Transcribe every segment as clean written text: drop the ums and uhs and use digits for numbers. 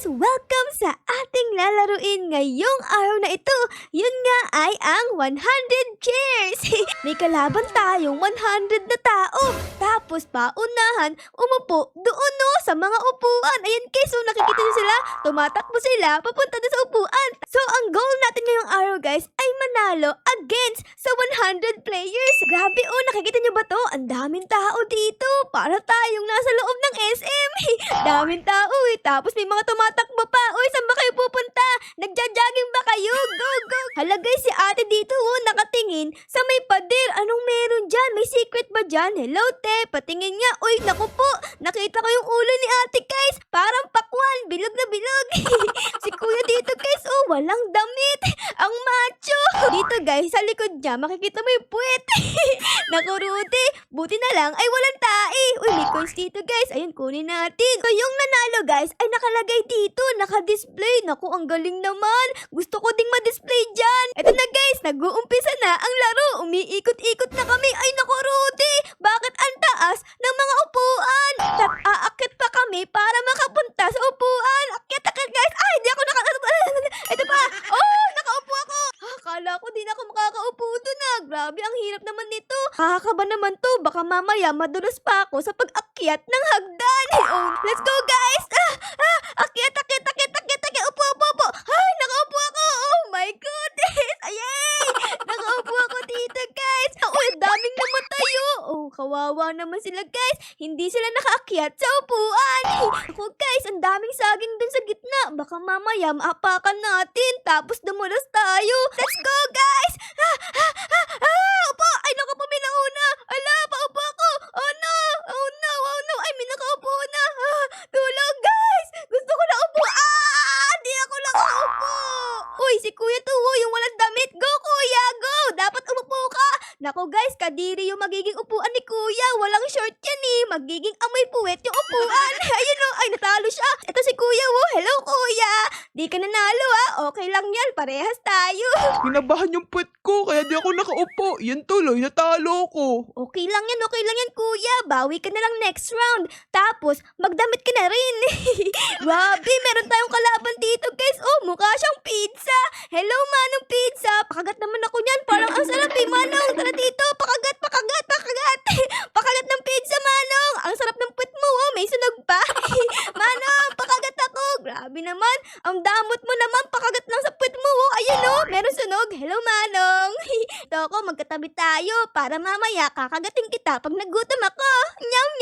Welcome sa ating lalaruin ngayong araw na ito. Yun nga ay ang 100 chairs. May kalaban tayong 100 na tao. Tapos paunahan, umupo doon no, sa mga upuan. Ayan guys, so nakikita nyo sila, tumatakbo sila, papunta na sa upuan. So ang goal natin ngayong araw guys ay manalo against sa 100 players. Grabe oh, nakikita nyo ba to? Ang daming tao dito. Para tayong nasa loob ng SM. Daming tao eh. Tapos may mga tumatakbo pa. Uy, saan ba kayo pupunta? Nagja-jogging ba kayo? Go, go! Hala guys, si ate dito oh, nakatingin sa may pader. Anong meron dyan? May secret ba dyan? Hello te, patingin nga. Uy, naku po, nakita ko yung ulo ni ate guys. Parang pakwan, bilog na bilog. Si kuya dito guys, oh, walang damit. Ang macho. Dito guys, sa likod niya, makikita mo yung puwet. Naku Rudy, buti na lang ay walang tae. Uy, may coins dito guys. Ayun, kunin natin. So yung nanalo guys ay nakalagay dito, naka-display. Naku, ang galing naman. Gusto ko ding ma-display dyan. Eto na guys, nag-uumpisa na ang laro. Umiikot-ikot na kami. Ay naku Rudy, bakit ang taas ng mga upuan? Aakit pa kami para makapunta sa upuan. Akit guys. Ay, di ako Ito pa. Oh, nakaupo ako. Akala ko di na ako makakaupo doon na. Grabe, ang hirap naman nito. Kakaba naman to. Baka mamaya madulas pa ako sa pag-akyat ng hagdan. Oh, let's go guys. Akyat. Upo. Ay, nakaupo ako. Oh my goodness. Ayay. Nakaupo ako dito guys. Uy, daming namatayo. Oh, kawawa naman sila guys. Hindi sila nakaakyat sa upuan. Ako guys, ang daming saging dun sa gitna. Baka mamaya maapakan natin. Tapos dumulas tayo. Let's go guys. Upo. Ay, naku po, may nauna. Ala, paupo ako. Oh no. Ay, may nakaupo na. Tulong guys. Gusto ko na upo. Di ako nakaupo. Uy, si kuya to, yung walang damit. Go kuya, go. Dapat umupo ka. Naku guys, kadiri yung magiging upuan ni kuya. Walang short yan eh. Magiging amoy puwet yung upuan. Ayun o, ay natalo siya. Ito si kuya oh. Hello kuya. Di ka nanalo ah. Okay lang yan, parehas tayo. Kinabahan yung puwet ko, kaya di ako nakaupo. Yan tuloy, natalo ko. Okay lang yan kuya. Bawi ka na lang next round. Tapos, magdamit ka na rin. Grabe, meron tayong kalaban dito guys. Oh, mukha siyang pizza. Hello Manong Pizza. Pakagat naman ako niyan. Parang ang sarap eh Manong. Tara dito. Pakagat. Pakagat ng pizza Manong. Ang sarap ng puwet mo oh. May sunog pa. Manong, pakagat ako. Grabe naman. Ang damot mo naman. Pakagat lang sa puwet mo oh. Ayun oh. Meron sunog. Hello Manong. Ito ako, magkatabi tayo. Para mamaya kakagatin kita pag nagutom ako. Nyam.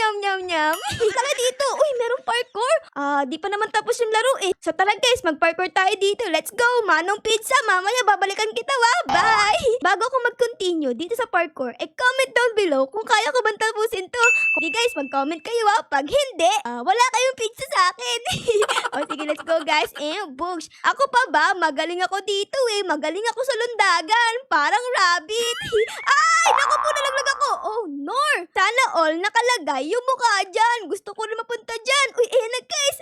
Tara dito. Uy, merong parkour. Di pa naman tapos yung laro eh. So tara guys, mag-parkour tayo dito. Let's go. Manong Pizza, mamaya babalikan kita wa. Bye. Bago ako mag-continue dito sa parkour, comment down below kung kaya ko bang tapusin to. Okay guys, mag-comment kayo ha. Pag hindi, wala kayong pizza sa akin. O sige, let's go guys. Books. Ako pa ba? Magaling ako dito eh. Magaling ako sa lundagan. Parang rabbit. Ay, naku po, nalaglag ako. Oh, Nor. Sana all nakalagay yung mukha dyan. Gusto ko na mapunta dyan. Uy, ayan na guys.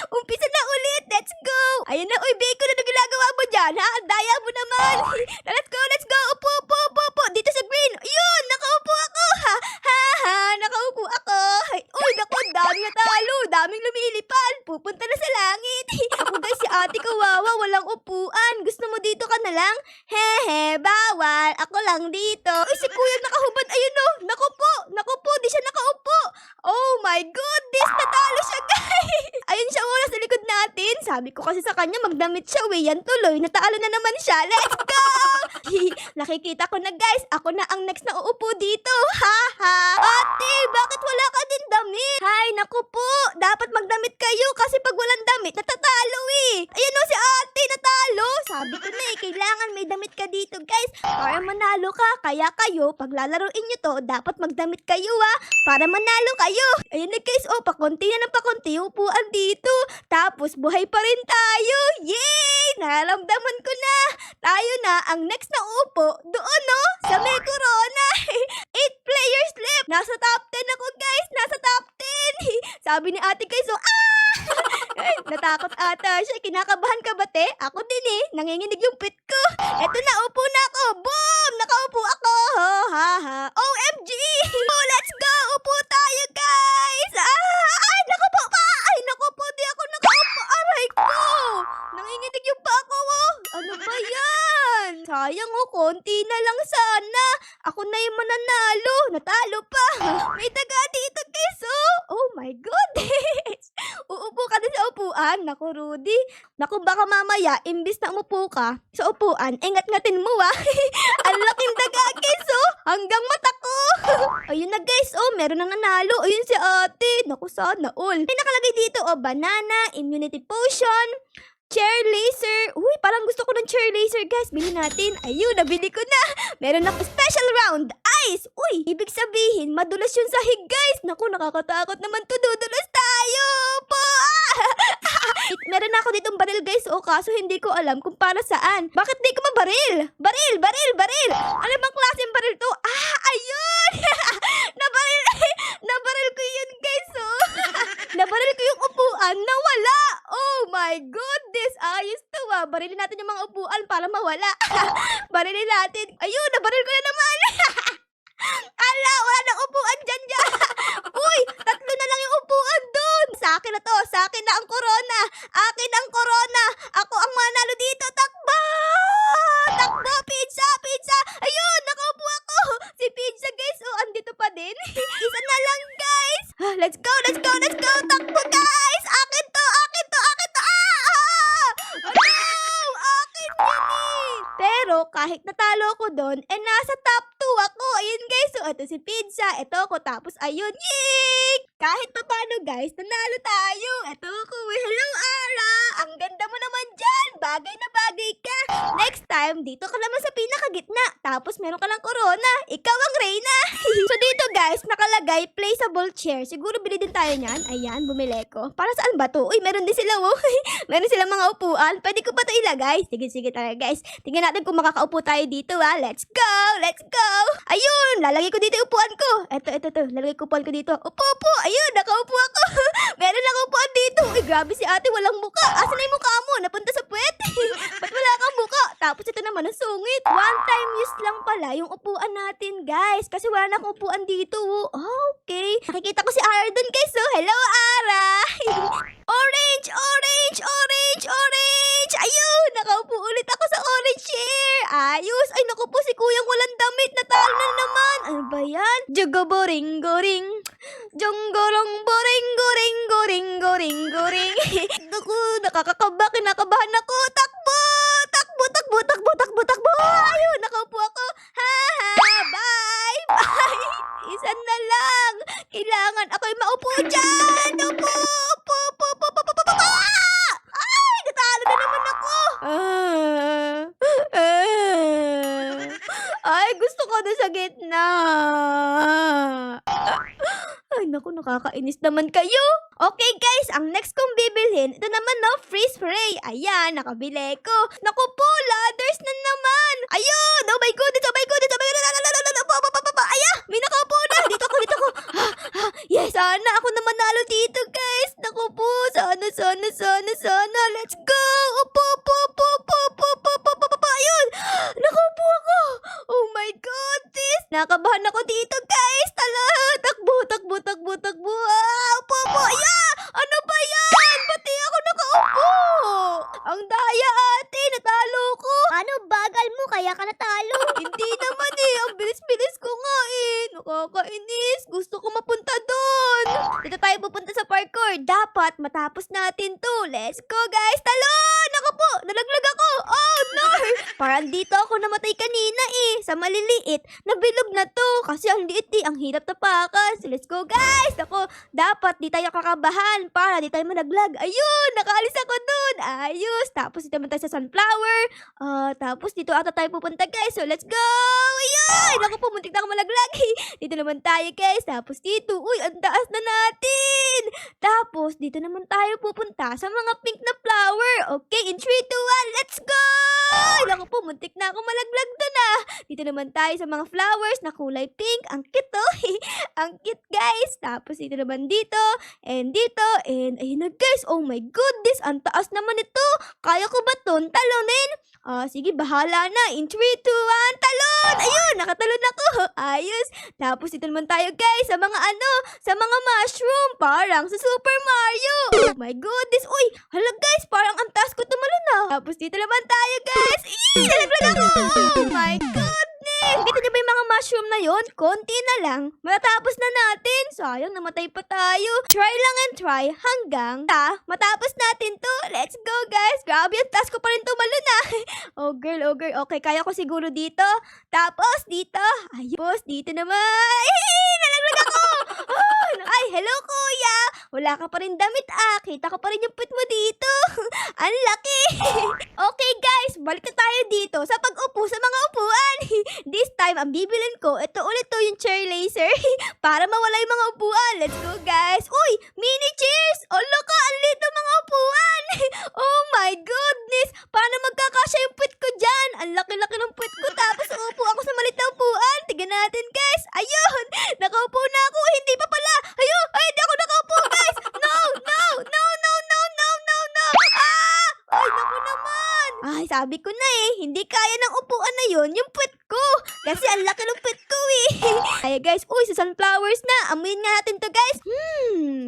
Umpisa na ulit. Let's go. Ayan na. Uy, Bacon, ano ginagawa mo dyan? Ha? Ang daya mo naman. Let's go. Upo. Dito sa green. Yun, nakaupo ako. Nakaupo ako. Uy, naku, daming natalo. Daming lumilipad. Pupunta na sa langit. Ako guys, si ate kawawa, walang upuan. Gusto mo dito ka na lang? Hehe, bawal. Ako lang dito. Uy, si kuya nakahubad. Ayun o. Naku po, di siya nakaupo. Oh my goodness, natalo siya guys. Ayun siya wala sa likod natin. Sabi ko kasi sa kanya magdamit siya. Yan tuloy, natalo na naman siya. Let's go! Nakikita ko na guys, ako na ang next na uupo dito. Ate, bakit wala ka din damit? Hay, naku po, dapat magdamit kayo kasi pag walang damit, natatalo eh. Ayun o si ate, natalo. Sabi ko na eh, kailangan may damit ka dito guys para manalo ka. Kaya kayo, pag lalaruin nyo to, dapat magdamit kayo para manalo kayo. Ayun na guys, pakonti na ng pakonti yung upuan dito. Tapos buhay pa rin tayo. Yay! Nararamdaman ko na. Tayo na ang next na upo doon no, sa may corona. 8 players left. Nasa top 10 ako guys. Nasa top 10. Sabi ni ate guys, Ay, natakot ata siya. Kinakabahan ka ba te? Ako din eh. Nanginginig yung pit ko. Eto na, upo na ako. Boom! Nakaupo ako. OMG! Let's go! Upo tayo guys! Ay, naku po pa! Ay, naku po. Di ako nakaupo. sayang oh, konti na lang sana. Ako na yung mananalo. Natalo pa. May daga dito, guys, oh. Oh my goodness. Uupo ka na sa upuan. Naku, Rudy. Naku, baka mamaya, imbis na umupo ka sa upuan, ingat-ngatin mo ah. Ang laking daga, guys, oh. Hanggang mata ko. Ayun na, guys, oh. Meron nang nanalo. Ayun si ate. Naku, sana all. May nakalagay dito, oh. Banana, immunity potion, chair laser. Uy, parang gusto ko ng chair laser, guys. Bili natin. Ayun, nabili ko na. Meron ako special round. Ice! Uy, ibig sabihin, madulas yung sahig, guys. Naku, nakakatakot naman to. Dudulas tayo po. Meron ako ditong baril, guys. O, kaso hindi ko alam kung para saan. Bakit di ko mabaril? Baril, baril, baril. Ano bang klaseng baril to? Ah, ayun! Nabaril, nabaril ko yun, guys. Oh. Nabaril ko yung upuan. Nawala. Oh my goodness. Ayos to ah. Barilin natin yung mga upuan para mawala. Barilin natin. Ayun, nabaril ko na naman. Ala, wala nang upuan dyan. Uy, 3 na lang yung upuan dun. Sa akin na to. Sa akin na ang corona. Akin ang corona. Ako ang manalo dito. Takbo! Takbo, pizza, pizza. Ayun, nakaupo ako. Si pizza, guys. Oh, andito pa din. Isa na lang, guys. Let's go, let's go, let's go. Takbo, guys. Akin to, akin to, akin to. Ano? Akin yun eh. Pero kahit natalo ko doon, nasa top 2 ako. Ayun, guys. So, ito si pizza. Ito ako. Tapos, ayun. Yay! Kahit pa paano, guys, nanalo tayo. Ito ako. Hello, Ara. Ang ganda mo naman dyan. Bagay na bagay ka. Next time, dito ka naman sa pinakagitna. Tapos, meron ka lang corona. Ikaw ang Reyna. So, dito, guys, nakalagay placeable chair. Siguro bili din tayo niyan. Ayan, bumili ko. Para saan ba to? Uy, meron din sila, oh. Meron silang mga upuan. Pwede ko pa to ilagay. Sige, sige talaga, guys. Tingnan natin kung makakaupo tayo dito, ha. Let's go! Let's go! Ayun! Lalagay ko dito yung upuan ko. Ito. Lalagay ko upuan ko dito. Upo! Ayun! Nakaupo ako. Meron lang upuan dito. Uy, grabe si ate. Walang muka. Asan na yung mukha mo? Napunta sa puwet. Ba't wala kang muka? Tapos ito naman ang sungit. One time use lang pala yung upuan natin, guys. Kasi wala na akong upuan dito. Oh, okay. Nakikita ko si Ara dun, guys. So, hello, Ara. Orange! Orange! Orange! Orange! Ayun! Nakaupo ulit ako sa orange chair. Ayos! Ay, naku po, si kuyang walang damit. Natalo na naman. Ano ba yan? Jogoboring-goring. Jonggorong boring goring goring goring goring. Naku, nakakakaba, kinakabahan ako. Takbo! Takbo, takbo, takbo, takbo, takbo. Ayun, nakaupo ako. Ha, bye! Bye! Isa na lang. Kailangan ako'y maupo dyan. Upo, upo, upo, upo, upo, upo, upo. Ay, natalo na naman ako. Ay, gusto ko na sa gitna. Ay, naku, nakakainis naman kayo. Okay, guys, ang next kong bibilhin, ito naman, no, free spray. Ayan, nakabili ko. Naku po, ladders na naman. Ayun, oh my goodness, oh my goodness, oh my goodness. Ayan, may nakaupo na. Dito ako, dito ako. Yes, sana ako na manalo dito, guys. Naku po, sana. Let's go. Upo, upo, upo, upo, upo, upo, upo, upo. Ayun, nakaupo ako. Oh my goodness. Nakabahan ako dito, guys. Tala, takbo. Upo. Ayan, ano ba yan? Pati ako nakaupo. Ang daya, ate. Natalo ko. Ano, bagal mo kaya ka natalo? Hindi naman eh. Ang bilis-bilis ko nga eh. Nakakainis. Gusto ko mapunta doon. Dito tayo pupunta sa parkour. Dapat matapos natin to. Let's go, guys. Talon! Ako po. Nalaglag ako. Oh, no. Parang dito ako namatay kanina eh. Sa maliliit. Nabilog na to. Kasi ang liit eh. Ang hirap tapakan. So, let's go, guys. Ako, dapat di tayo kakabahan para di tayo malaglag. Ayun, nakaalis ako dun. Ayos. Tapos dito naman tayo sa sunflower. Tapos dito ata tayo pupunta, guys. So, let's go. Ayun. Ako po, muntik na ako malaglag. Dito naman tayo, guys. Tapos dito. Uy, ang taas na natin. Tapos, dito naman tayo pupunta sa mga pink na flower. Okay, in 3, 2, 1, let's go! Ay, naku po, muntik na ako malaglag doon ah. Dito naman tayo sa mga flowers na kulay pink. Ang cute to. Ang cute, guys. Tapos, dito naman dito. And dito. And, ayun na, guys. Oh my goodness. Ang taas naman ito. Kaya ko ba ito talunin? Sige, bahala na. In 3, 2, 1, talon! Ayun, nakatalon ako. Ayos. Tapos, dito naman tayo, guys, sa mga sa mga mushroom. Parang sa Super Mario. Oh my goodness. Uy, hala, guys, parang ang taas ko tumalon na. Tapos dito naman tayo, guys. Nalaglag ako! Oh my goodness! Kita niyo ba yung mga mushroom na yon? Konti na lang. Matatapos na natin. Sayang, namatay pa tayo. Try lang and try hanggang matapos natin to. Let's go, guys. Grabe, yung task ko pa rin tumalon na. Oh, girl. Okay, kaya ko siguro dito. Tapos, dito. Ayos, dito naman. Nalaglag ako! Oh, ay, hello, kuya. Wala ka pa rin damit, Kita ko pa rin yung put mo dito. Ang laki. Okay, guys. Balik na tayo dito sa pag-upo sa mga upuan. This time, ang bibilin ko, ito ulit to yung chair laser. Para mawala yung mga upuan. Let's go, guys. Uy, mini chairs. Olo ka, ang liit ng mga upuan. Oh my goodness. Paano magkakasya yung put ko dyan? Ang laki-laki ng put ko. Tapos uupo ako sa maliit na upuan. Tignan natin, guys. Ayun. Nakaupo na ako. Hindi pa pala. Ayun. Ay, hindi ako nakaupo, guys. No. Ay, naku naman. Ay, sabi ko na hindi kaya ng upuan na yon yung puwet ko. Kasi ang laki ng puwet ko Ay, guys, uy, sa sunflowers na. Amuyin nga natin to, guys.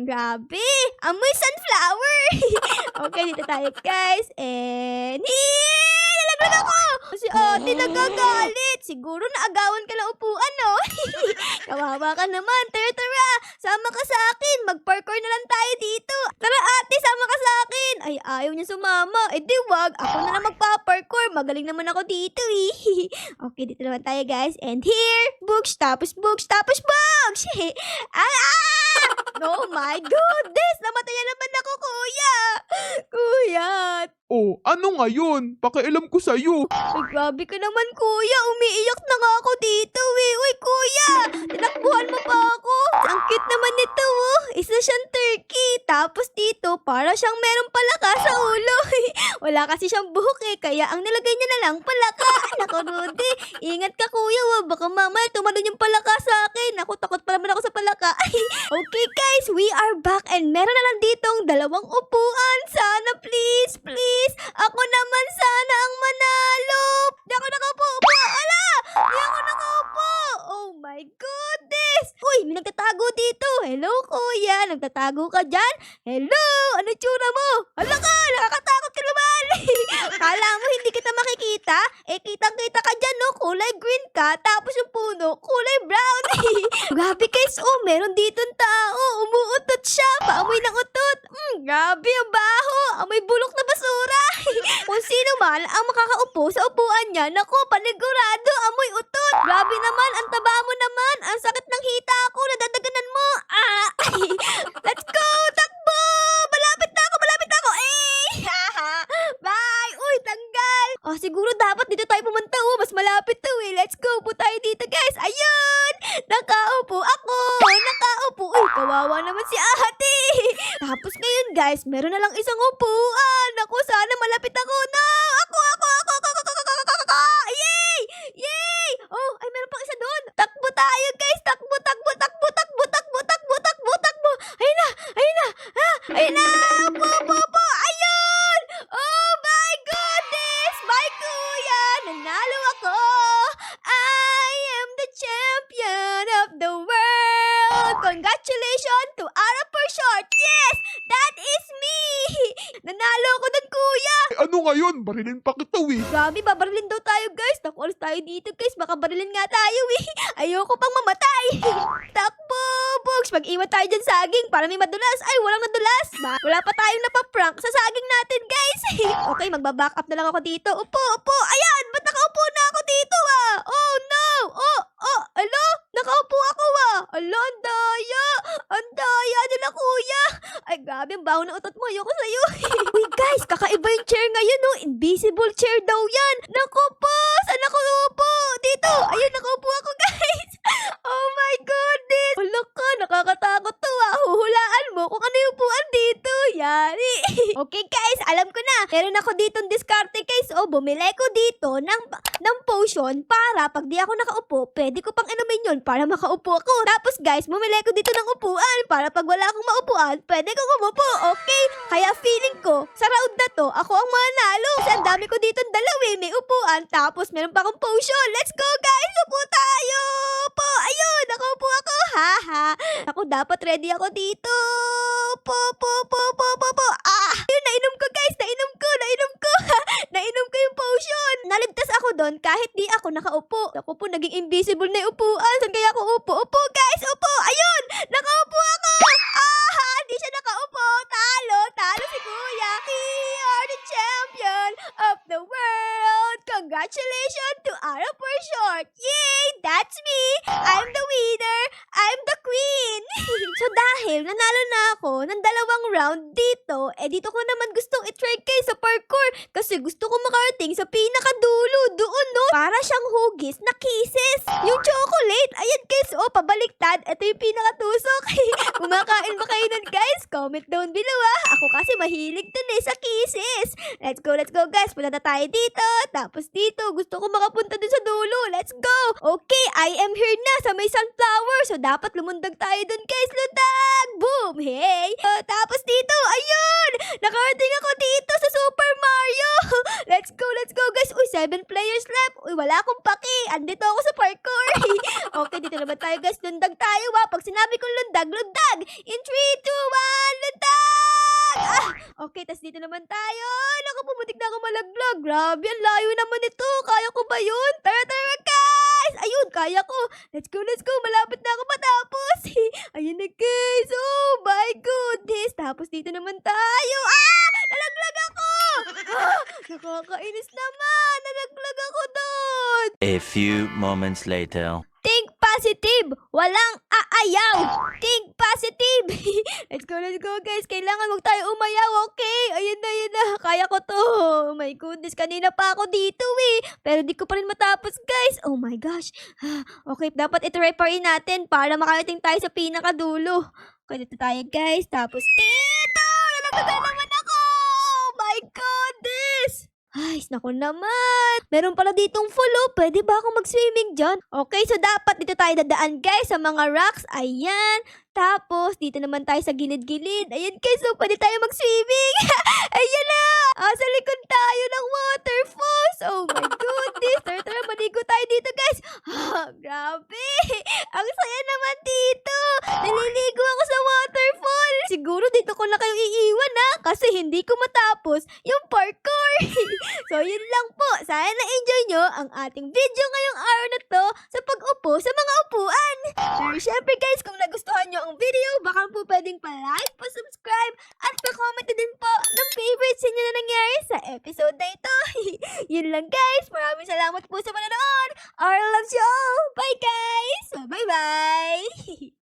Grabe. Amoy sunflower. Okay, dito tayo, guys. And, nalaglag ako. Si ate nagagalit. Siguro naagawan ka ng upuan, no? Kawawa ka naman. Tara. Sama ka sa akin. Mag-parkour na lang tayo dito. Tara, ate, sama ka sa akin. Ay, ayaw niya sumama. Eh, di wag. Ako na lang magpa-parkour. Magaling naman ako dito, Okay, dito naman tayo, guys. And here, books, tapos books. Oh my goodness! Namatay na naman ako, kuya! Kuya! Oh, ano ngayon? Pakialam ko sa'yo. Ay, grabe ka naman, kuya. Umiiyak na nga ako dito, Uy, kuya! Tinakbuhan mo pa ako. Ang cute naman nito, Isa siyang turkey. Tapos dito, para siyang merong palaka sa ulo. Wala kasi siyang buhok kaya ang nilagay niya na lang palaka. Naku, Rudy. Ingat ka, kuya, Baka mamaya tumalon yung palaka sa akin. Naku, takot pa naman ako sa palaka. Okay, guys. We are back and meron na lang ditong 2 upuan. Sana, please. Ako naman sana ang manalo. Di ako nakaupo. Ala! Di ako nakaupo. Oh my goodness. Uy, may nagtatago dito. Hello, kuya. Nagtatago ka dyan? Hello. Ano tsura mo? Hala ka. Nakakatakot ka naman. Kala mo hindi kita makikita? Kitang-kita ka dyan, no? Kulay green ka. Tapos yung puno, kulay brown. Grabe, guys. Meron ditong tao. Umuutot siya. Paamoy ng utot. Grabe, ang baho. Amoy bulok na basura. Kung sino man ang makakaupo sa upuan niya, naku, panigurado, amoy utot. Grabe naman, ang taba mo naman. Ang sakit ng hita ko, nadadaganan mo. Let's go, takbo. Malapit na ako. Bye. Uy, tanggal. Siguro dapat dito tayo pumunta. Mas malapit to Let's go po tayo dito, guys. Ayun. Nakaupo ako. Uy, kawawa naman si ate. Tapos ngayon, guys, meron na lang isang upuan. Ako, sana malapit ako. No! Ako. Yay! Oh, ay, meron pang isa doon. Takbo tayo, guys. Takbo. Ayun na. Po. Ayun! Oh my goodness! My kuya! Nanalo ako! I am the champion of the world! Congratulations to Ara for short! Yes! That is me! Nanalo ako dun, kuya! Ano ngayon? Barilin pa kita, Grabe, babarilin daw tayo, guys. Naku, alis tayo dito, guys. Baka barilin nga tayo, Ayoko pang mamatay. Takbo, Bugs. Mag-iwan tayo dyan saging para may madulas. Ay, walang nadulas. Wala pa tayong napaprank sa saging natin, guys. Okay, magbaback up na lang ako dito. Upo. Ayan, ba't nakaupo na ako dito, Oh, no. Alo? Nakaupo ako, Alo, ang daya nila, kuya. Ay, grabe, ang baho ng utot mo. Ayoko sa'yo. Uy, guys, kakaiba yung chair ngayon, Invisible chair daw yan. Naku po, saan ako upo? Dito. Ayun, nakaupo ako, guys. Oh my goodness. Wala ka, nakakatakot to, Huhulaan mo kung ano yung upuan dito. Yari. Okay, guys, alam ko na. Meron ako ditong diskarte, guys. Bumili ko dito ng potion para pag di ako nakaupo, pwede ko pang inumin yun para makaupo ako. Tapos, guys, bumili ko dito ng upuan para pag wala akong maupuan, pwede ko umupo, okay? Kaya feeling ko, sa round na to, ako ang manalo. Kasi ang dami ko dito may upuan, tapos meron pa akong potion. Let's go, guys! Upo tayo! Ayun, nakaupo ako. Ako, dapat ready ako dito. Ayun, nainom ko, guys. Nainom ko. doon kahit di ako nakaupo. Ako po, naging invisible na yung upuan. Saan kaya ako upo? Upo, guys! Upo! Ayun! Nakaupo ako! Di siya nakaupo. Talo si kuya. We are the champion of the world. Congratulations to Ara for short. Yay! That's me! I'm the winner! I'm the queen! So dahil nanalo na ako ng 2 round dito, dito ko naman gustong i-try kayo sa parkour kasi gusto ko makarating sa pinakadulo doon, no? Para siyang hugis na kisses. Yung chocolate, ayan guys, pabaliktad. Ito yung pinakatusok. Kumakain ba kayo nun, guys? Comment down below, ah. Ako kasi mahilig dun sa kisses. Let's go guys. Punta na tayo dito. Tapos dito, gusto ko makapunta dun sa dulo. Let's go. Okay, I am here na sa may sunflower. So dapat lumundag tayo dun, guys. Lundag! Boom! Hey! Tapos dito, ayun! Nakarating ako dito sa Super Mario. Let's go guys. Uy, 7 players left. Uy, wala akong paki. Andito ako sa parkour. Okay, dito naman tayo guys. Lundag tayo, ha. Pag sinabi kong lundag. In 3, 2, 1, lundag! Okay, tas dito naman tayo. Naku, pumutik na ako malaglag. Grabe, ang layo naman ito. Kaya ko ba yun? Tara guys! Ayun, kaya ko. Let's go. Malapit na ako matapos. Ayun na guys. Oh my goodness. Tapos dito naman tayo. Nalaglag ako! Nakakainis naman. Nalaglag ako doon. A few moments later. Think positive. Walang aayaw. Think positive. Let's go guys. Kailangan wag tayo umayaw, okay? Ayun na. Kaya ko to. Oh my goodness. Kanina pa ako dito Pero di ko pa rin matapos guys. Oh my gosh. Okay, dapat itry pa rin natin para makarating tayo sa pinakadulo. Okay, dito tayo guys. Tapos dito. Nalaglag naman ako. Oh my goodness. Ay, naku naman. Meron pala ditong follow. Pwede ba akong mag-swimming dyan? Okay, so dapat dito tayo dadaan guys sa mga rocks. Ayan. Tapos, dito naman tayo sa gilid-gilid. Ayan guys, so pwede tayo mag-swimming. Ayan na. Sa likod tayo ng waterfalls. Oh my goodness. Tara, maligo tayo dito guys. Grabe. Ang saya naman dito. Naliligo ako sa waterfall. Siguro dito ko na kayo iiwan kasi hindi ko matapos yung parkour. So, yun lang po. Sana na-enjoy nyo ang ating video ngayong araw na to sa pag-upo sa mga upuan. Pero syempre guys, kung nagustuhan nyo ang video, baka po pwedeng pa-like, pa-subscribe, at pa-comment na din po ng favorites inyo na nangyari sa episode na ito. Yun lang guys. Maraming salamat po sa manonood. Our loves you all. Bye guys. Bye-bye.